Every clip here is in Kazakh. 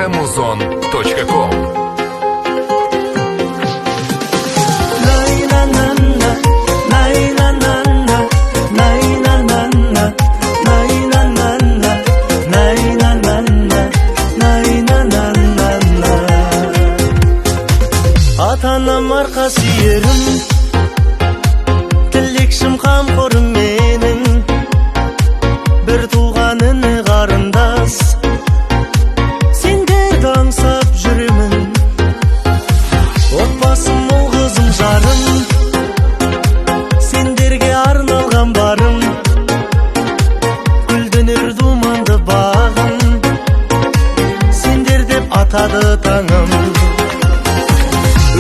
muzon.com. Ата-анам арқасы ерім, тілекшім қамқорым менің, бір туған іні қарындас, сендерді аңсап жүремін. Отбасым ол қызым жарым, сендерге арналған барым, гүлденер думанды бағым, сендер деп атады таңым.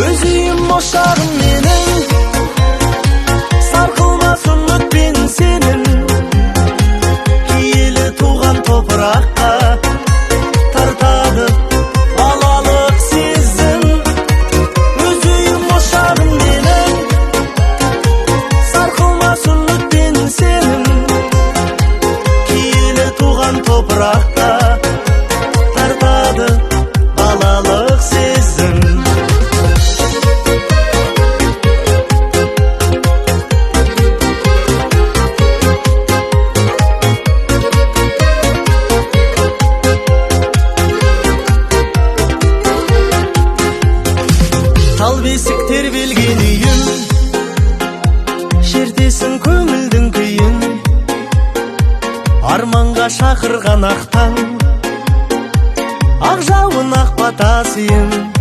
Өз үйім ошағым менің, сарқылмас үмітпен сенің, киелі туған топыраққа тартады балалық сезім. Өз үйім ошағым менің, сарқылмас үмітпен сенің, киелі туған топыраққа тартады балалық сезім. Тал бесік тербелген үйім, шертесің көңілдің күйін, арманға шақырған ақтан, ақ жауын ақ батасыйын.